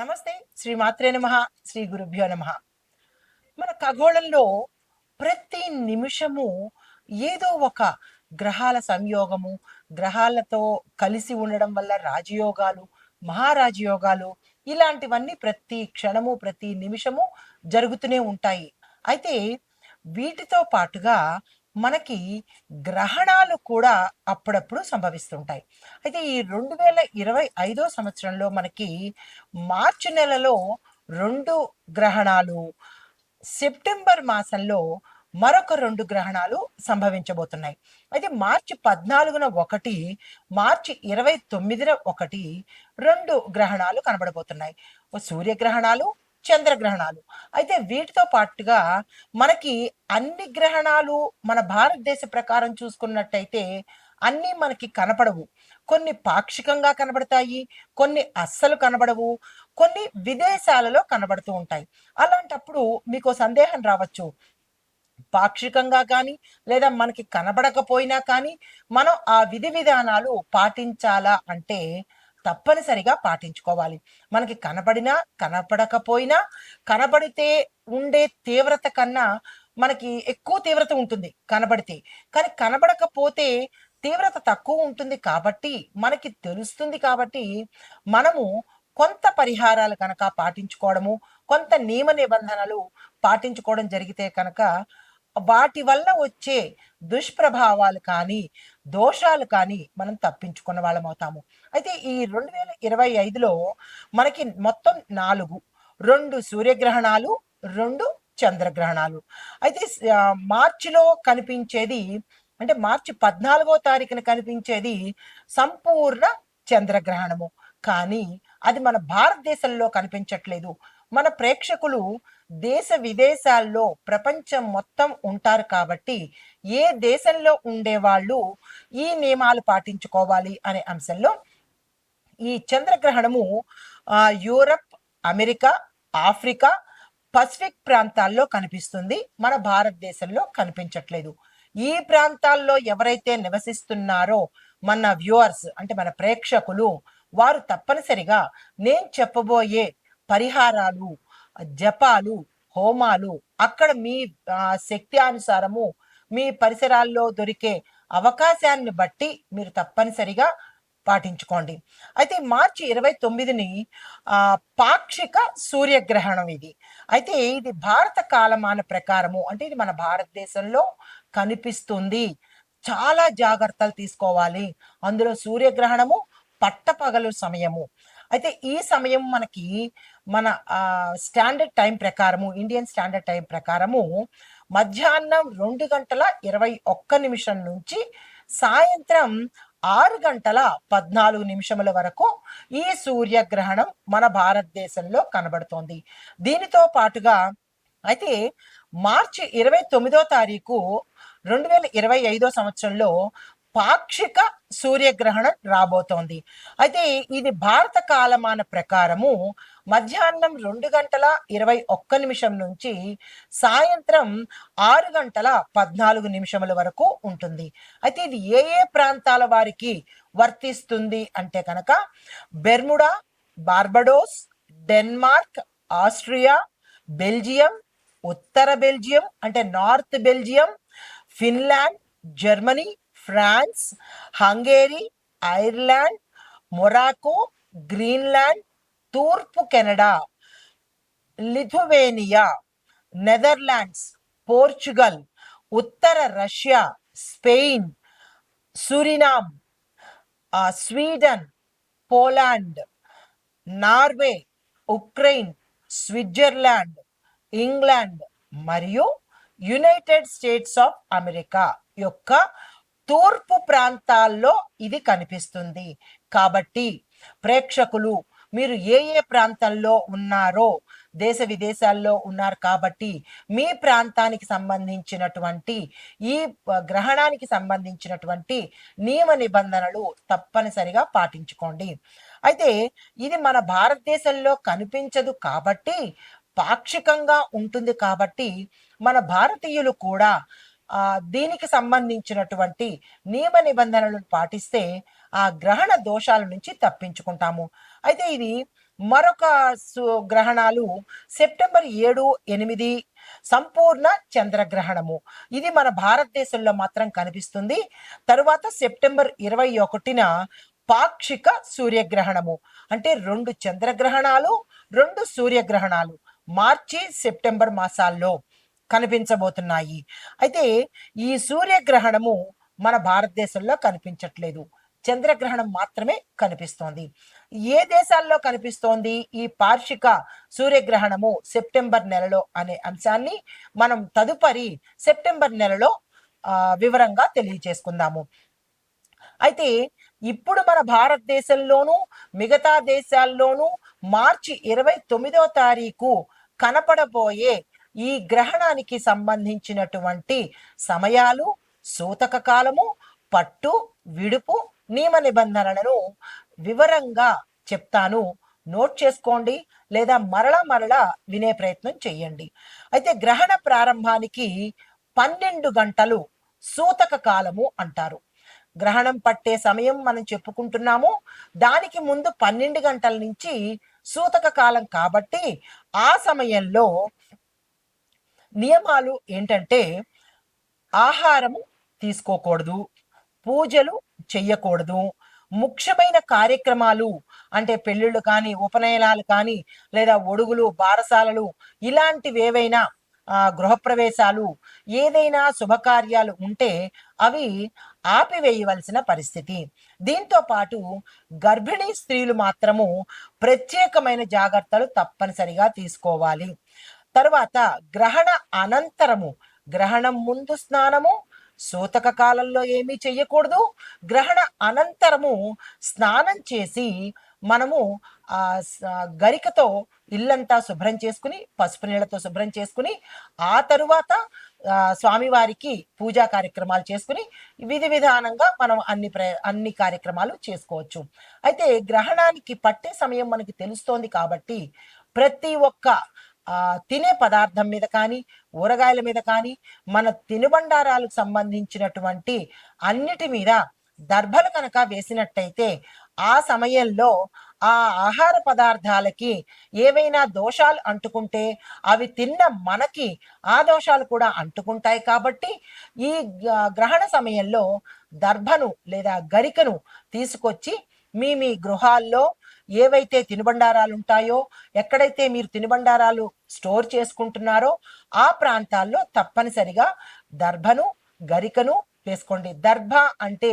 నమస్తే. శ్రీ మాత్రే నమః. శ్రీ గురుభ్యో నమః. మన ఖగోళంలో ప్రతి నిమిషము ఏదో ఒక గ్రహాల సంయోగము, గ్రహాలతో కలిసి ఉండడం వల్ల రాజయోగాలు, మహారాజయోగాలు ఇలాంటివన్నీ ప్రతి క్షణము, ప్రతి నిమిషము జరుగుతూనే ఉంటాయి. అయితే వీటితో పాటుగా మనకి గ్రహణాలు కూడా అప్పుడప్పుడు సంభవిస్తుంటాయి. అయితే ఈ 2025 సంవత్సరంలో మనకి మార్చి నెలలో 2 గ్రహణాలు, సెప్టెంబర్ మాసంలో మరొక 2 గ్రహణాలు సంభవించబోతున్నాయి. అయితే మార్చి 14న ఒకటి, మార్చి 29న ఒకటి 2 గ్రహణాలు కనబడబోతున్నాయి. సూర్యగ్రహణాలు, చంద్రగ్రహణాలు. అయితే వీటితో పాటుగా మనకి అన్ని గ్రహణాలు మన భారతదేశ ప్రకారం చూసుకున్నట్టయితే అన్నీ మనకి కనపడవు. కొన్ని పాక్షికంగా కనబడతాయి, కొన్ని అస్సలు కనబడవు, కొన్ని విదేశాలలో కనబడుతూ ఉంటాయి. అలాంటప్పుడు మీకో సందేహం రావచ్చు. పాక్షికంగా కానీ, లేదా మనకి కనబడకపోయినా కానీ, మనం ఆ విధి విధానాలు పాటించాలా అంటే తప్పనిసరిగా పాటించుకోవాలి. మనకి కనబడినా, కనపడకపోయినా, కనబడితే ఉండే తీవ్రత కన్నా మనకి ఎక్కువ తీవ్రత ఉంటుంది కనబడితే. కానీ కనబడకపోతే తీవ్రత తక్కువ ఉంటుంది కాబట్టి, మనకి తెలుస్తుంది కాబట్టి, మనము కొంత పరిహారాలు కనుక పాటించుకోవడము, కొంత నియమ నిబంధనలు పాటించుకోవడం జరిగితే కనుక వాటి వల్ల వచ్చే దుష్ప్రభావాలు కానీ, దోషాలు కానీ మనం తప్పించుకున్న వాళ్ళం అవుతాము. అయితే ఈ 2025లో మనకి మొత్తం 4, 2 సూర్యగ్రహణాలు, 2 చంద్రగ్రహణాలు. అయితే మార్చిలో కనిపించేది అంటే మార్చి 14వ తారీఖున కనిపించేది సంపూర్ణ చంద్రగ్రహణము. కానీ అది మన భారతదేశంలో కనిపించట్లేదు. మన ప్రేక్షకులు దేశ విదేశాల్లో ప్రపంచం మొత్తం ఉంటారు కాబట్టి ఏ దేశంలో ఉండేవాళ్ళు ఈ నియమాలు పాటించుకోవాలి అనే అంశంలో ఈ చంద్రగ్రహణము యూరప్, అమెరికా, ఆఫ్రికా, పసిఫిక్ ప్రాంతాల్లో కనిపిస్తుంది. మన భారతదేశంలో కనిపించట్లేదు. ఈ ప్రాంతాల్లో ఎవరైతే నివసిస్తున్నారో మన వ్యూవర్స్ అంటే మన ప్రేక్షకులు వారు తప్పనిసరిగా నేను చెప్పబోయే పరిహారాలు, జపాలు, హోమాలు అక్కడ మీ శక్తి అనుసారము మీ పరిసరాల్లో దొరికే అవకాశాన్ని బట్టి మీరు తప్పనిసరిగా పాటించుకోండి. అయితే మార్చి 29ని పాక్షిక సూర్యగ్రహణం ఇది. అయితే ఇది భారత కాలమాన ప్రకారము అంటే ఇది మన భారతదేశంలో కనిపిస్తుంది. చాలా జాగ్రత్తలు తీసుకోవాలి. అందులో సూర్యగ్రహణము పట్టపగలు సమయము. అయితే ఈ సమయం మనకి మన స్టాండర్డ్ టైం ప్రకారము ఇండియన్ స్టాండర్డ్ టైం ప్రకారము మధ్యాహ్నం 2:21 నుంచి సాయంత్రం 6:14 వరకు ఈ సూర్యగ్రహణం మన భారతదేశంలో కనబడుతోంది. దీనితో పాటుగా అయితే మార్చి 29వ తారీఖు 2025 సంవత్సరంలో పాక్షిక సూర్యగ్రహణం రాబోతోంది. అయితే ఇది భారత కాలమాన ప్రకారము మధ్యాహ్నం 2:21 నుంచి సాయంత్రం 6:14 వరకు ఉంటుంది. అయితే ఇది ఏ ఏ ప్రాంతాల వారికి వర్తిస్తుంది అంటే కనుక Bermuda, Barbados, Denmark, Austria, Belgium, ఉత్తర బెల్జియం అంటే north Belgium, Finland, Germany, France, Hungary, Ireland, Morocco, Greenland, తూర్పు కెనడా, లిథువేనియా, నెదర్లాండ్స్, పోర్చుగల్, ఉత్తర Russia, Spain, Suriname, Sweden, Poland, Norway, Ukraine, Switzerland, England మరియు యునైటెడ్ స్టేట్స్ ఆఫ్ అమెరికా యొక్క తూర్పు ప్రాంతాల్లో ఇది కనిపిస్తుంది. కాబట్టి ప్రేక్షకులు మీరు ఏ ఏ ప్రాంతంలో ఉన్నారో దేశ విదేశాల్లో ఉన్నారు కాబట్టి మీ ప్రాంతానికి సంబంధించినటువంటి ఈ గ్రహణానికి సంబంధించినటువంటి నియమ నిబంధనలు తప్పనిసరిగా పాటించుకోండి. అయితే ఇది మన భారతదేశంలో కనిపించదు కాబట్టి పాక్షికంగా ఉంటుంది కాబట్టి మన భారతీయులు కూడా దీనికి సంబంధించినటువంటి నియమ నిబంధనలను పాటిస్తే ఆ గ్రహణ దోషాల నుంచి తప్పించుకుంటాము. అయితే ఇది మరొక గ్రహణాలు సెప్టెంబర్ 7, 8 సంపూర్ణ చంద్రగ్రహణము. ఇది మన భారతదేశంలో మాత్రం కనిపిస్తుంది. తరువాత సెప్టెంబర్ 21న పాక్షిక సూర్యగ్రహణము. అంటే 2 చంద్రగ్రహణాలు, 2 సూర్యగ్రహణాలు మార్చి, సెప్టెంబర్ మాసాల్లో కనిపించబోతున్నాయి. అయితే ఈ సూర్యగ్రహణము మన భారతదేశంలో కనిపించట్లేదు. చంద్రగ్రహణం మాత్రమే కనిపిస్తోంది. ఏ దేశాల్లో కనిపిస్తోంది ఈ పాక్షిక సూర్యగ్రహణము సెప్టెంబర్ నెలలో అనే అంశాన్ని మనం తదుపరి సెప్టెంబర్ నెలలో వివరంగా తెలియచేసుకుందాము. అయితే ఇప్పుడు మన భారతదేశంలోనూ మిగతా దేశాల్లోనూ మార్చి 29వ తారీఖు కనపడబోయే ఈ గ్రహణానికి సంబంధించినటువంటి సమయాలు, సూతక కాలము, పట్టు, విడుపు, నియమ నిబంధనలను వివరంగా చెప్తాను. నోట్ చేసుకోండి లేదా మరలా వినే ప్రయత్నం చేయండి. అయితే గ్రహణ ప్రారంభానికి 12 గంటలు సూతక కాలము అంటారు. గ్రహణం పట్టే సమయం మనం చెప్పుకుంటున్నాము. దానికి ముందు 12 గంటల నుంచి సూతక కాలం కాబట్టి ఆ సమయంలో నియమాలు ఏంటంటే ఆహారము తీసుకోకూడదు, పూజలు చెయ్యకూడదు, ముఖ్యమైన కార్యక్రమాలు అంటే పెళ్ళిళ్ళు కానీ, ఉపనయనాలు కానీ, లేదా ఒడుగులు, బారసాలలు ఇలాంటివేవైనా గృహప్రవేశాలు ఏదైనా శుభకార్యాలు ఉంటే అవి ఆపివేయవలసిన పరిస్థితి. దీంతో పాటు గర్భిణీ స్త్రీలు మాత్రము ప్రత్యేకమైన జాగ్రత్తలు తప్పనిసరిగా తీసుకోవాలి. తరువాత గ్రహణ అనంతరము, గ్రహణం ముందు స్నానము, సూతక కాలంలో ఏమీ చెయ్యకూడదు. గ్రహణ అనంతరము స్నానం చేసి మనము గరికతో ఇల్లంతా శుభ్రం చేసుకుని, పసుపు నీళ్ళతో శుభ్రం చేసుకుని, ఆ తరువాత స్వామివారికి పూజా కార్యక్రమాలు చేసుకుని విధి విధానంగా మనం అన్ని కార్యక్రమాలు చేసుకోవచ్చు. అయితే గ్రహణానికి పట్టే సమయం మనకి తెలుస్తోంది కాబట్టి ప్రతి ఒక్క తినే పదార్థం మీద కానీ, ఊరగాయల మీద కానీ, మన తినుబండారాలకు సంబంధించినటువంటి అన్నిటి మీద దర్భలు కనుక వేసినట్టయితే ఆ సమయంలో ఆ ఆహార పదార్థాలకి ఏవైనా దోషాలు అంటుకుంటే అవి తిన్న మనకి ఆ దోషాలు కూడా అంటుకుంటాయి. కాబట్టి ఈ గ్రహణ సమయంలో దర్భను లేదా గరికను తీసుకొచ్చి మీ గృహాల్లో ఏవైతే తినుబండారాలు ఉంటాయో, ఎక్కడైతే మీరు తినుబండారాలు స్టోర్ చేసుకుంటున్నారో ఆ ప్రాంతాల్లో తప్పనిసరిగా దర్భను, గరికను వేసుకోండి. దర్భ అంటే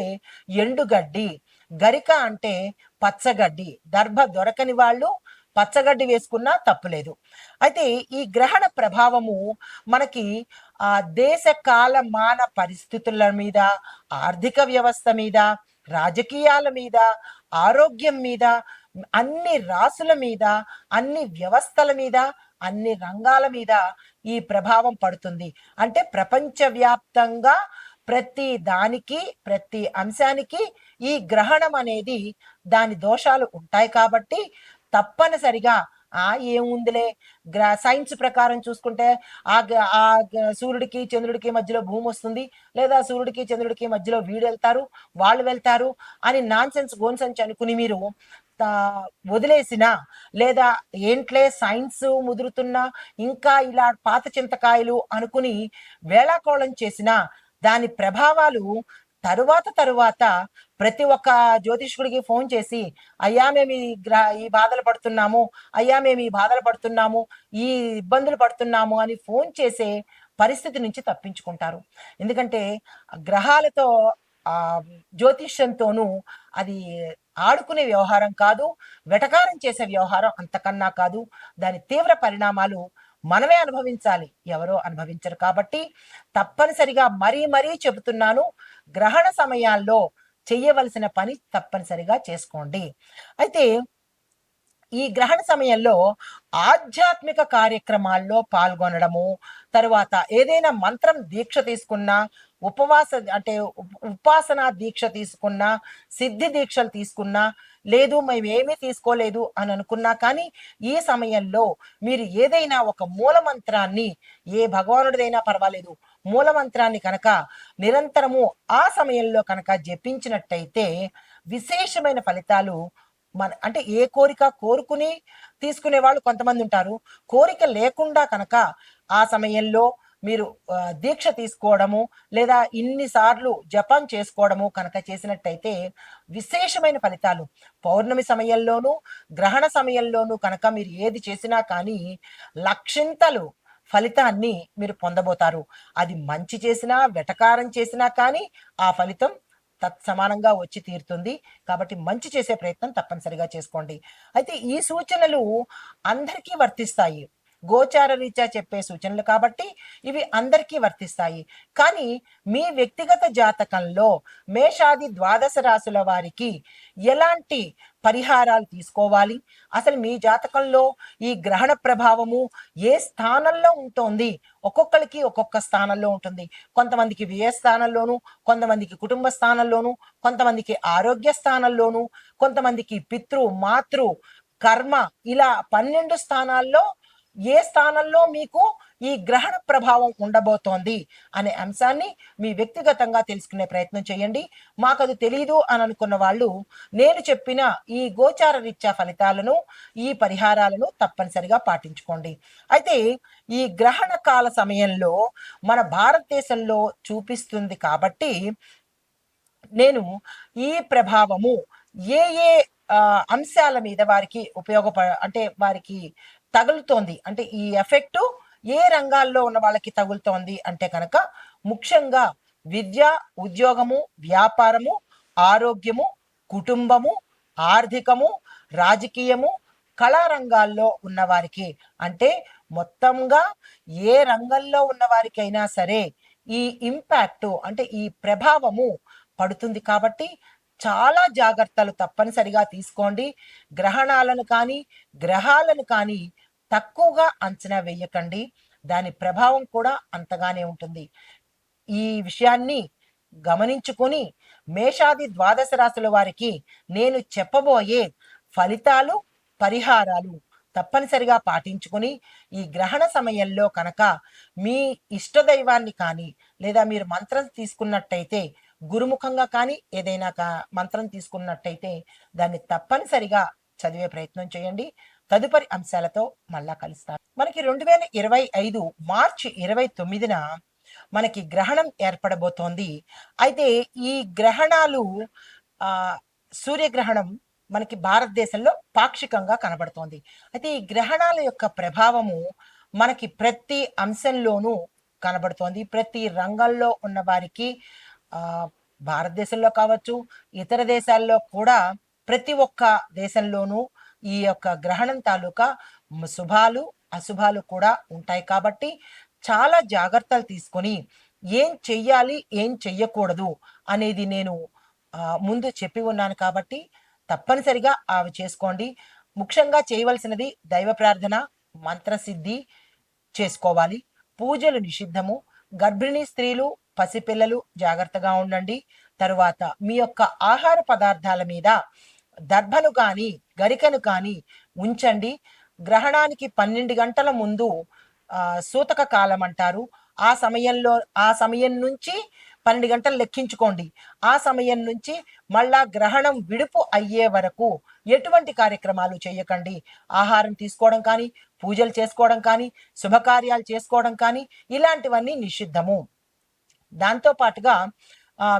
ఎండుగడ్డి, గరిక అంటే పచ్చగడ్డి. దర్భ దొరకని వాళ్ళు పచ్చగడ్డి వేసుకున్నా తప్పులేదు. అయితే ఈ గ్రహణ ప్రభావము మనకి దేశ కాలమాన పరిస్థితుల మీద, ఆర్థిక వ్యవస్థ మీద, రాజకీయాల మీద, ఆరోగ్యం మీద, అన్ని రాసుల మీద, అన్ని వ్యవస్థల మీద, అన్ని రంగాల మీద ఈ ప్రభావం పడుతుంది. అంటే ప్రపంచవ్యాప్తంగా ప్రతి దానికి, ప్రతి అంశానికి ఈ గ్రహణం అనేది దాని దోషాలు ఉంటాయి. కాబట్టి తప్పనిసరిగా ఏముందిలే, సైన్స్ ప్రకారం చూసుకుంటే ఆ సూర్యుడికి చంద్రుడికి మధ్యలో భూమి వస్తుంది, లేదా సూర్యుడికి చంద్రుడికి మధ్యలో వాళ్ళు వెళ్తారు అని నాన్సెన్స్ గోన్సెన్స్ అనుకుని మీరు వదిలేసిన, లేదా ఏంట్లే సైన్స్ ముదురుతున్నా ఇంకా ఇలా పాత చింతకాయలు అనుకుని వేళాకోళం చేసిన దాని ప్రభావాలు తరువాత ప్రతి ఒక్క జ్యోతిష్కుడికి ఫోన్ చేసి అయ్యా మేము ఈ బాధలు పడుతున్నాము, అయ్యా మేము ఈ బాధలు పడుతున్నాము, ఈ ఇబ్బందులు పడుతున్నాము అని ఫోన్ చేసే పరిస్థితి నుంచి తప్పించుకుంటారు. ఎందుకంటే గ్రహాలతో జ్యోతిష్యంతోనూ అది ఆడుకునే వ్యవహారం కాదు, వెటకారం చేసే వ్యవహారం అంతకన్నా కాదు. దాని తీవ్ర పరిణామాలు మనమే అనుభవించాలి, ఎవరో అనుభవించరు. కాబట్టి తప్పనిసరిగా మరీ చెబుతున్నాను, గ్రహణ సమయాల్లో చెయ్యవలసిన పని తప్పనిసరిగా చేసుకోండి. అయితే ఈ గ్రహణ సమయంలో ఆధ్యాత్మిక కార్యక్రమాల్లో పాల్గొనడము, తరువాత ఏదైనా మంత్రం దీక్ష తీసుకున్నా, ఉపాసన దీక్ష తీసుకున్నా, సిద్ధి దీక్షలు తీసుకున్నా, లేదు మేమేమీ తీసుకోలేదు అని అనుకున్నా కానీ ఈ సమయంలో మీరు ఏదైనా ఒక మూలమంత్రాన్ని, ఏ భగవానుడిదైనా పర్వాలేదు, మూలమంత్రాన్ని కనుక నిరంతరము ఆ సమయంలో కనుక జపించినట్టయితే విశేషమైన ఫలితాలు అంటే ఏ కోరిక కోరుకుని తీసుకునే వాళ్ళు కొంతమంది ఉంటారు. కోరిక లేకుండా కనుక ఆ సమయంలో మీరు దీక్ష తీసుకోవడము, లేదా ఇన్ని సార్లు జపం చేసుకోవడము కనుక చేసినట్టయితే విశేషమైన ఫలితాలు పౌర్ణమి సమయంలోనూ, గ్రహణ సమయంలోనూ కనుక మీరు ఏది చేసినా కానీ లక్షింతలు ఫలితాన్ని మీరు పొందబోతారు. అది మంచి చేసినా, వెటకారం చేసినా కానీ ఆ ఫలితం తత్సమానంగా వచ్చి తీరుతుంది. కాబట్టి మంచి చేసే ప్రయత్నం తప్పనిసరిగా చేసుకోండి. అయితే ఈ సూచనలు అందరికీ వర్తిస్తాయి. గోచార రీత్యా చెప్పే సూచనలు కాబట్టి ఇవి అందరికీ వర్తిస్తాయి. కానీ మీ వ్యక్తిగత జాతకంలో మేషాది ద్వాదశ రాశుల వారికి ఎలాంటి పరిహారాలు తీసుకోవాలి, అసలు మీ జాతకంలో ఈ గ్రహణ ప్రభావము ఏ స్థానంలో ఉంటోంది, ఒక్కొక్కరికి ఒక్కొక్క స్థానంలో ఉంటుంది. కొంతమందికి వ్యయ స్థానంలోను, కొంతమందికి కుటుంబ స్థానంలోను, కొంతమందికి ఆరోగ్య స్థానంలోను, కొంతమందికి పితృ మాతృ కర్మ, ఇలా 12 స్థానాల్లో ఏ స్థానంలో మీకు ఈ గ్రహణ ప్రభావం ఉండబోతోంది అనే అంశాన్ని మీ వ్యక్తిగతంగా తెలుసుకునే ప్రయత్నం చేయండి. మాకు అది తెలియదు అని అనుకున్న వాళ్ళు నేను చెప్పిన ఈ గోచార రీత్యా ఫలితాలను, ఈ పరిహారాలను తప్పనిసరిగా పాటించుకోండి. అయితే ఈ గ్రహణ కాల సమయంలో మన భారతదేశంలో చూపిస్తుంది కాబట్టి నేను ఈ ప్రభావము ఏ ఏ అంశాల మీద వారికి అంటే వారికి తగులుతోంది, అంటే ఈ ఎఫెక్టు ఏ రంగాల్లో ఉన్న వాళ్ళకి తగులుతోంది అంటే కనుక ముఖ్యంగా విద్య, ఉద్యోగము, వ్యాపారము, ఆరోగ్యము, కుటుంబము, ఆర్థికము, రాజకీయము, కళారంగాల్లో ఉన్నవారికి, అంటే మొత్తంగా ఏ రంగంలో ఉన్నవారికైనా సరే ఈ ఇంపాక్టు అంటే ఈ ప్రభావము పడుతుంది. కాబట్టి చాలా జాగ్రత్తలు తప్పనిసరిగా తీసుకోండి. గ్రహణాలను కానీ గ్రహాలను కానీ తక్కువగా అంచనా వేయకండి. దాని ప్రభావం కూడా అంతగానే ఉంటుంది. ఈ విషయాన్ని గమనించుకొని మేషాది ద్వాదశ రాశుల వారికి నేను చెప్పబోయే ఫలితాలు, పరిహారాలు తప్పనిసరిగా పాటించుకొని ఈ గ్రహణ సమయంలో కనుక మీ ఇష్టదైవాన్ని కానీ, లేదా మీరు మంత్రం తీసుకున్నట్టయితే గురుముఖంగా కానీ ఏదైనా మంత్రం తీసుకున్నట్టయితే దాన్ని తప్పనిసరిగా చదివే ప్రయత్నం చేయండి. తదుపరి అంశాలతో మళ్ళా కలుస్తాను. మనకి 2025 మార్చి 29న మనకి గ్రహణం ఏర్పడబోతోంది. అయితే ఈ గ్రహణాలు సూర్యగ్రహణం మనకి భారతదేశంలో పాక్షికంగా కనబడుతోంది. అయితే ఈ గ్రహణాల యొక్క ప్రభావము మనకి ప్రతి అంశంలోనూ కనబడుతోంది. ప్రతి రంగంలో ఉన్న వారికి భారతదేశంలో కావచ్చు, ఇతర దేశాల్లో కూడా ప్రతి ఒక్క దేశంలోనూ ఈ యొక్క గ్రహణం తాలూకా శుభాలు, అశుభాలు కూడా ఉంటాయి. కాబట్టి చాలా జాగ్రత్తలు తీసుకొని ఏం చెయ్యాలి, ఏం చెయ్యకూడదు అనేది నేను ముందు చెప్పి ఉన్నాను. కాబట్టి తప్పనిసరిగా అవి చేసుకోండి. ముఖ్యంగా చేయవలసినది దైవ ప్రార్థన, మంత్రసిద్ధి చేసుకోవాలి. పూజలు నిషిద్ధము. గర్భిణీ స్త్రీలు, పసిపిల్లలు జాగ్రత్తగా ఉండండి. తరువాత మీ యొక్క ఆహార పదార్థాల మీద దర్భను కానీ గరికను కానీ ఉంచండి. గ్రహణానికి 12 గంటల ముందు సూతక కాలం అంటారు. ఆ సమయం నుంచి 12 గంటలు లెక్కించుకోండి. ఆ సమయం నుంచి మళ్ళా గ్రహణం విడుపు అయ్యే వరకు ఎటువంటి కార్యక్రమాలు చేయకండి. ఆహారం తీసుకోవడం కానీ, పూజలు చేసుకోవడం కానీ, శుభకార్యాలు చేసుకోవడం కానీ ఇలాంటివన్నీ నిషిద్ధము. దాంతో పాటుగా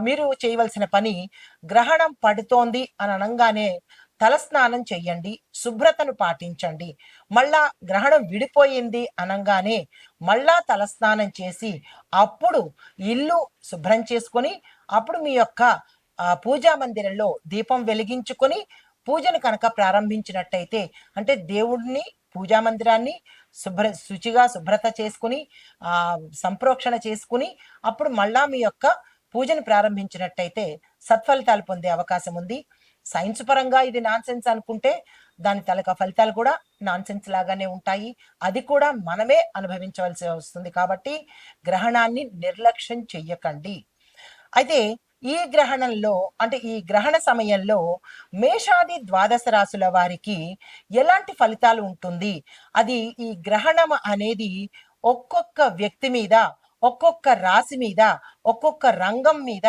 మీరు చేయవలసిన పని, గ్రహణం పడుతోంది అని అనగానే తలస్నానం చెయ్యండి, శుభ్రతను పాటించండి. మళ్ళా గ్రహణం విడిపోయింది అనగానే మళ్ళా తలస్నానం చేసి అప్పుడు ఇల్లు శుభ్రం చేసుకొని అప్పుడు మీ యొక్క పూజా మందిరంలో దీపం వెలిగించుకొని పూజను కనుక ప్రారంభించినట్టయితే, అంటే దేవుడిని, పూజా మందిరాన్ని శుచిగా శుభ్రత చేసుకుని సంప్రోక్షణ చేసుకుని అప్పుడు మళ్ళా మీ యొక్క పూజను ప్రారంభించినట్టయితే సత్ఫలితాలు పొందే అవకాశం ఉంది. సైన్స్ పరంగా ఇది నాన్ సెన్స్ అనుకుంటే దాని తలక ఫలితాలు కూడా నాన్ సెన్స్ లాగానే ఉంటాయి. అది కూడా మనమే అనుభవించవలసి వస్తుంది. కాబట్టి గ్రహణాన్ని నిర్లక్ష్యం చెయ్యకండి. అయితే ఈ గ్రహణంలో, అంటే ఈ గ్రహణ సమయంలో మేషాది ద్వాదశ రాశుల వారికి ఎలాంటి ఫలితాలు ఉంటుంది, అది ఈ గ్రహణం అనేది ఒక్కొక్క వ్యక్తి మీద, ఒక్కొక్క రాశి మీద, ఒక్కొక్క రంగం మీద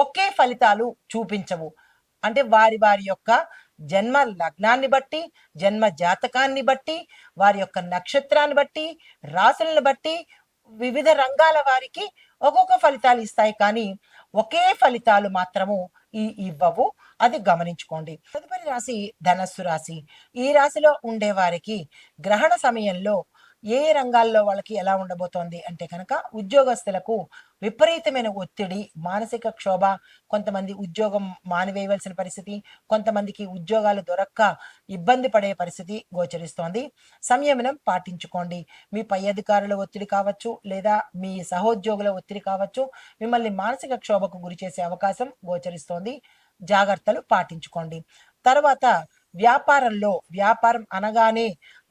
ఒకే ఫలితాలు చూపించవు. అంటే వారి వారి యొక్క జన్మ లగ్నాన్ని బట్టి, జన్మ జాతకాన్ని బట్టి, వారి యొక్క నక్షత్రాన్ని బట్టి, రాశులను బట్టి వివిధ రంగాల వారికి ఒక్కొక్క ఫలితాలు ఇస్తాయి. కానీ ఒకే ఫలితాలు మాత్రము ఇవ్వవు. అది గమనించుకోండి. తదుపరి రాశి ధనస్సు రాశి. ఈ రాశిలో ఉండే వారికి గ్రహణ సమయంలో ఏ రంగాల్లో వాళ్ళకి ఎలా ఉండబోతోంది అంటే కనుక, ఉద్యోగస్తులకు విపరీతమైన ఒత్తిడి, మానసిక క్షోభ, కొంతమంది ఉద్యోగం మానివేయవలసిన పరిస్థితి, కొంతమందికి ఉద్యోగాలు దొరక్క ఇబ్బంది పడే పరిస్థితి గోచరిస్తోంది. సంయమనం పాటించుకోండి. మీ పై అధికారుల ఒత్తిడి కావచ్చు, లేదా మీ సహోద్యోగుల ఒత్తిడి కావచ్చు, మిమ్మల్ని మానసిక క్షోభకు గురి చేసే అవకాశం గోచరిస్తోంది. జాగ్రత్తలు పాటించుకోండి. తర్వాత వ్యాపారంలో, వ్యాపారం అనగానే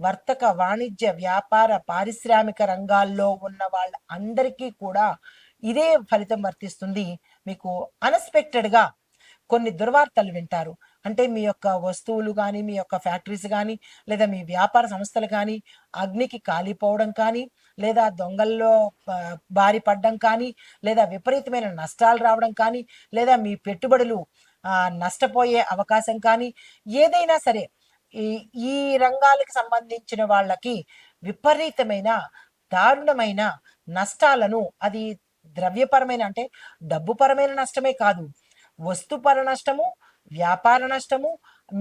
వర్తక వాణిజ్య వ్యాపార పారిశ్రామిక రంగాల్లో ఉన్న వాళ్ళ అందరికీ కూడా ఇదే ఫలితం వర్తిస్తుంది. మీకు అన్ఎక్స్పెక్టెడ్గా కొన్ని దుర్వార్తలు వింటారు. అంటే మీ యొక్క వస్తువులు కానీ, మీ యొక్క ఫ్యాక్టరీస్ కానీ, లేదా మీ వ్యాపార సంస్థలు కానీ అగ్నికి కాలిపోవడం కానీ, లేదా దొంగల్లో బారి పడ్డం కానీ, లేదా విపరీతమైన నష్టాలు రావడం కానీ, లేదా మీ పెట్టుబడులు నష్టపోయే అవకాశం కానీ, ఏదైనా సరే ఈ ఈ రంగాలకు సంబంధించిన వాళ్ళకి విపరీతమైన దారుణమైన నష్టాలను, అది ద్రవ్యపరమైన అంటే డబ్బుపరమైన నష్టమే కాదు, వస్తుపర నష్టము, వ్యాపార నష్టము,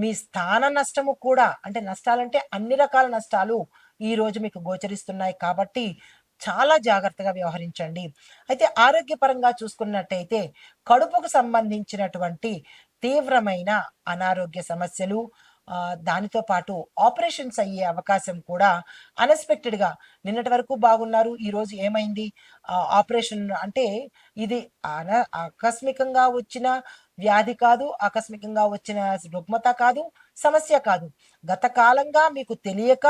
మీ స్థాన నష్టము కూడా, అంటే నష్టాలంటే అన్ని రకాల నష్టాలు ఈరోజు మీకు గోచరిస్తున్నాయి. కాబట్టి చాలా జాగ్రత్తగా వ్యవహరించండి. అయితే ఆరోగ్యపరంగా చూసుకున్నట్టయితే కడుపుకు సంబంధించినటువంటి తీవ్రమైన అనారోగ్య సమస్యలు, దానితో పాటు ఆపరేషన్స్ అయ్యే అవకాశం కూడా అన్ఎక్స్పెక్టెడ్గా, నిన్నటి వరకు బాగున్నారు, ఈరోజు ఏమైంది, ఆపరేషన్ అంటే ఇది ఆకస్మికంగా వచ్చిన వ్యాధి కాదు, ఆకస్మికంగా వచ్చిన రుగ్మత కాదు, సమస్య కాదు. గత కాలంగా మీకు తెలియక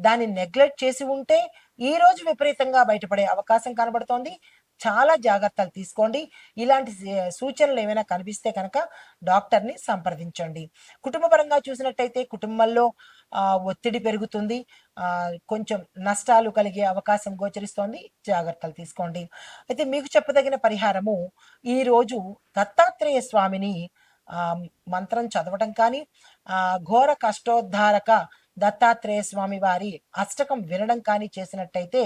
దాన్ని నెగ్లెక్ట్ చేసి ఉంటే ఈరోజు విపరీతంగా బయటపడే అవకాశం కనబడుతోంది. చాలా జాగ్రత్తలు తీసుకోండి. ఇలాంటి సూచనలు ఏమైనా కనిపిస్తే కనుక డాక్టర్ని సంప్రదించండి. కుటుంబపరంగా చూసినట్టయితే కుటుంబంలో ఒత్తిడి పెరుగుతుంది, కొంచెం నష్టాలు కలిగే అవకాశం గోచరిస్తోంది. జాగ్రత్తలు తీసుకోండి. అయితే మీకు చెప్పదగిన పరిహారము, ఈరోజు దత్తాత్రేయ స్వామిని మంత్రం చదవటం కానీ, ఘోర కష్టోద్ధారక దత్తాత్రేయ స్వామి వారి అష్టకం వినడం కానీ చేసినట్టయితే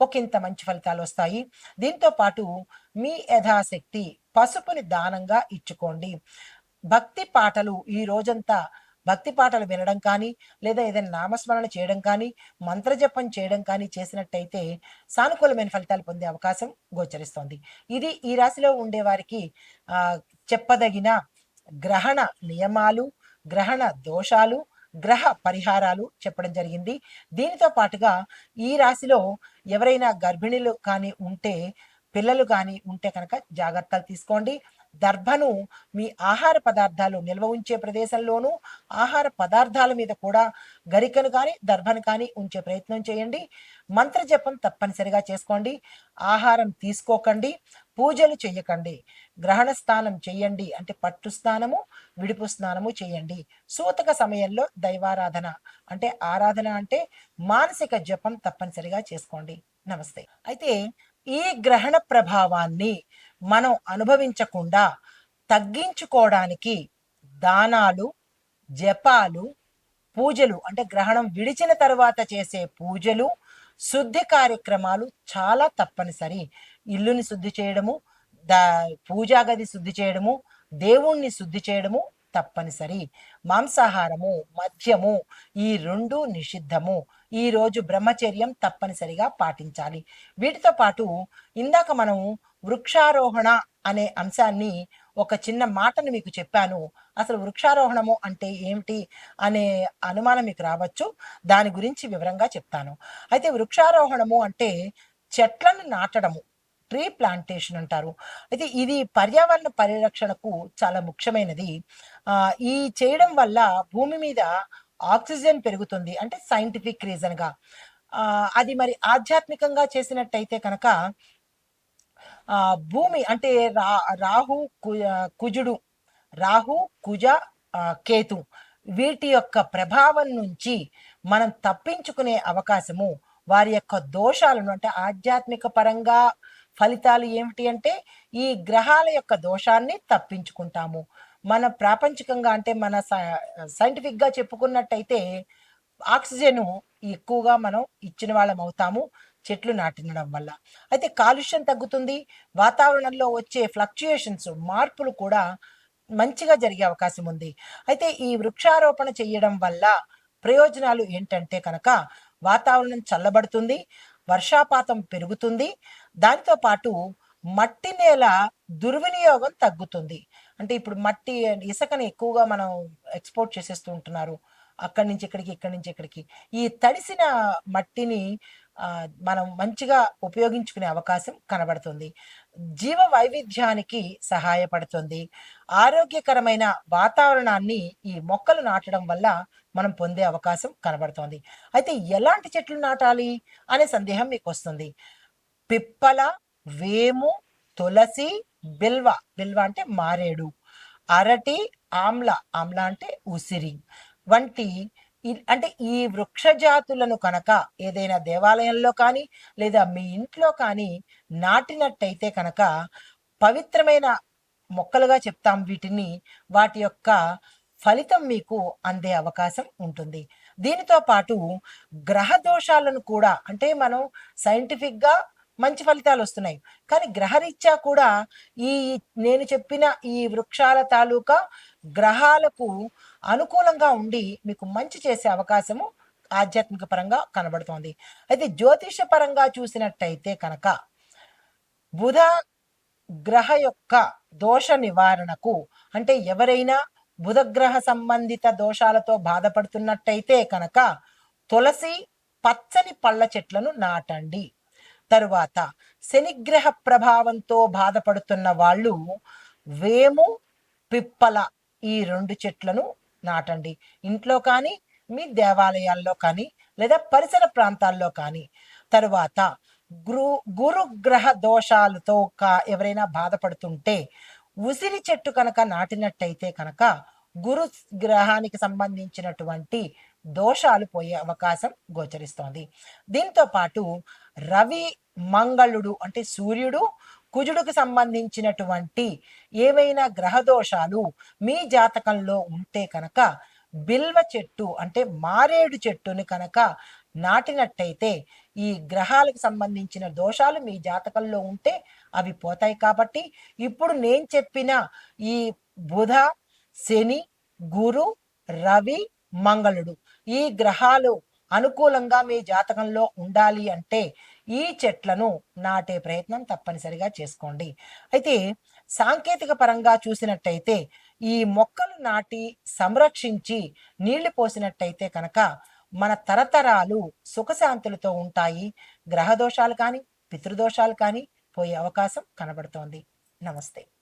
ఒకంత మంచి ఫలితాలు వస్తాయి. దీంతో పాటు మీ యథాశక్తి పసుపుని దానంగా ఇచ్చుకోండి. భక్తి పాటలు, ఈ రోజంతా భక్తి పాటలు వినడం కానీ, లేదా ఏదైనా నామస్మరణ చేయడం కానీ, మంత్రజపం చేయడం కానీ చేసినట్టయితే సానుకూలమైన ఫలితాలు పొందే అవకాశం గోచరిస్తోంది. ఇది ఈ రాశిలో ఉండే వారికి చెప్పదగిన గ్రహణ నియమాలు, గ్రహణ దోషాలు, గ్రహ పరిహారాలు చెప్పడం జరిగింది. దీనితో పాటుగా ఈ రాశిలో ఎవరైనా గర్భిణీలు కానీ ఉంటే, పిల్లలు కానీ ఉంటే కనుక జాగ్రత్తలు తీసుకోండి. దర్భను మీ ఆహార పదార్థాలు నిల్వ ఉంచే ప్రదేశంలోనూ, ఆహార పదార్థాల మీద కూడా గరికను కానీ దర్భను కానీ ఉంచే ప్రయత్నం చేయండి. మంత్రజపం తప్పనిసరిగా చేసుకోండి. ఆహారం తీసుకోకండి, పూజలు చెయ్యకండి. గ్రహణ స్నానం చెయ్యండి, అంటే పట్టు స్నానము, విడుపు స్నానము చేయండి. సూతక సమయంలో దైవారాధన, అంటే ఆరాధన అంటే మానసిక జపం తప్పనిసరిగా చేసుకోండి. నమస్తే. అయితే ఈ గ్రహణ ప్రభావాన్ని మనం అనుభవించకుండా తగ్గించుకోవడానికి దానాలు, జపాలు, పూజలు, అంటే గ్రహణం విడిచిన తరువాత చేసే పూజలు, శుద్ధి కార్యక్రమాలు చాలా తప్పనిసరి. ఇల్లుని శుద్ధి చేయడము, పూజా గది శుద్ధి చేయడము, దేవుణ్ణి శుద్ధి చేయడము తప్పనిసరి. మాంసాహారము, మద్యము ఈ రెండు నిషిద్ధము. ఈరోజు బ్రహ్మచర్యం తప్పనిసరిగా పాటించాలి. వీటితో పాటు ఇందాక మనం వృక్షారోహణ అనే అంశాన్ని, ఒక చిన్న మాటను మీకు చెప్పాను. అసలు వృక్షారోహణము అంటే ఏమిటి అనే అనుమానం మీకు రావచ్చు. దాని గురించి వివరంగా చెప్తాను. అయితే వృక్షారోహణము అంటే చెట్లను నాటడము, ట్రీ ప్లాంటేషన్ అంటారు. అయితే ఇది పర్యావరణ పరిరక్షణకు చాలా ముఖ్యమైనది. ఈ చేయడం వల్ల భూమి మీద ఆక్సిజన్ పెరుగుతుంది, అంటే సైంటిఫిక్ రీజన్గా. అది మరి ఆధ్యాత్మికంగా చేసినట్టయితే కనుక భూమి అంటే రాహు కుజుడు, రాహు కుజ కేతు వీటి యొక్క ప్రభావం నుంచి మనం తప్పించుకునే అవకాశము, వారి యొక్క దోషాలను, అంటే ఆధ్యాత్మిక పరంగా ఫలితాలు ఏమిటి అంటే ఈ గ్రహాల యొక్క దోషాన్ని తప్పించుకుంటాము. మన ప్రాపంచికంగా అంటే మన సైంటిఫిక్‌గా చెప్పుకున్నట్టయితే ఆక్సిజను ఎక్కువగా మనం ఇచ్చిన వాళ్ళం అవుతాము చెట్లు నాటినడం వల్ల. అయితే కాలుష్యం తగ్గుతుంది. వాతావరణంలో వచ్చే ఫ్లక్చుయేషన్స్ మార్పులు కూడా మంచిగా జరిగే అవకాశం ఉంది. అయితే ఈ వృక్షారోపణ చేయడం వల్ల ప్రయోజనాలు ఏంటంటే కనుక వాతావరణం చల్లబడుతుంది, వర్షాపాతం పెరుగుతుంది. దానితో పాటు మట్టి నేల దుర్వినియోగం తగ్గుతుంది. అంటే ఇప్పుడు మట్టి ఇసుకని ఎక్కువగా మనం ఎక్స్‌పోర్ట్ చేసేస్తూ ఉంటున్నారు. అక్కడి నుంచి ఇక్కడికి, ఇక్కడి నుంచి ఇక్కడికి. ఈ తడిసిన మట్టిని మనం మంచిగా ఉపయోగించుకునే అవకాశం కనబడుతుంది. జీవ వైవిధ్యానికి సహాయపడుతుంది. ఆరోగ్యకరమైన వాతావరణాన్ని ఈ మొక్కలు నాటడం వల్ల మనం పొందే అవకాశం కనబడుతోంది. అయితే ఎలాంటి చెట్లు నాటాలి అనే సందేహం మీకొస్తుంది. పిప్పల, వేము, తులసి, బిల్వ, బిల్వ అంటే మారేడు, అరటి, ఆమ్ల, ఆమ్ల అంటే ఉసిరి వంటి అంటే ఈ వృక్ష జాతులను కనుక ఏదైనా దేవాలయంలో కానీ లేదా మీ ఇంట్లో కానీ నాటినట్టయితే కనుక పవిత్రమైన మొక్కలుగా చెప్తాం వీటిని. వాటి యొక్క ఫలితం మీకు అందే అవకాశం ఉంటుంది. దీనితో పాటు గ్రహ దోషాలను కూడా అంటే మనం సైంటిఫిక్‌గా మంచి ఫలితాలు వస్తున్నాయి. కానీ గ్రహరీత్యా కూడా ఈ నేను చెప్పిన ఈ వృక్షాల తాలూకా గ్రహాలకు అనుకూలంగా ఉండి మీకు మంచి చేసే అవకాశము ఆధ్యాత్మిక పరంగా కనబడుతోంది. అయితే జ్యోతిష పరంగా చూసినట్టయితే కనుక బుధ గ్రహ యొక్క దోష నివారణకు అంటే ఎవరైనా బుధగ్రహ సంబంధిత దోషాలతో బాధపడుతున్నట్టయితే కనుక తులసి, పచ్చని పళ్ళ చెట్లను నాటండి. తరువాత శనిగ్రహ ప్రభావంతో బాధపడుతున్న వాళ్ళు వేము, పిప్పల ఈ 2 చెట్లను నాటండి. ఇంట్లో కానీ, మీ దేవాలయాల్లో కానీ, లేదా పరిసర ప్రాంతాల్లో కానీ. తరువాత గురుగ్రహ దోషాలతో ఎవరైనా బాధపడుతుంటే ఉసిరి చెట్టు కనుక నాటినట్టయితే కనుక గురు గ్రహానికి సంబంధించినటువంటి దోషాలు పోయే అవకాశం గోచరిస్తోంది. దీంతో పాటు రవి, మంగళుడు అంటే సూర్యుడు, కుజుడికి సంబంధించినటువంటి ఏవైనా గ్రహ దోషాలు మీ జాతకంలో ఉంటే కనుక బిల్వ చెట్టు అంటే మారేడు చెట్టుని కనుక నాటినట్టయితే ఈ గ్రహాలకు సంబంధించిన దోషాలు మీ జాతకంలో ఉంటే అవి పోతాయి. కాబట్టి ఇప్పుడు నేను చెప్పిన ఈ బుధ, శని, గురు, రవి, మంగళుడు ఈ గ్రహాలు అనుకూలంగా మీ జాతకంలో ఉండాలి అంటే ఈ చెట్లను నాటే ప్రయత్నం తప్పనిసరిగా చేసుకోండి. అయితే సాంకేతిక పరంగా చూసినట్టయితే ఈ మొక్కలు నాటి సంరక్షించి నీళ్లు పోసినట్టయితే కనుక మన తరతరాలు సుఖశాంతులతో ఉంటాయి. గ్రహ దోషాలు కానీ పితృదోషాలు కానీ పోయే అవకాశం కనబడుతోంది. నమస్తే.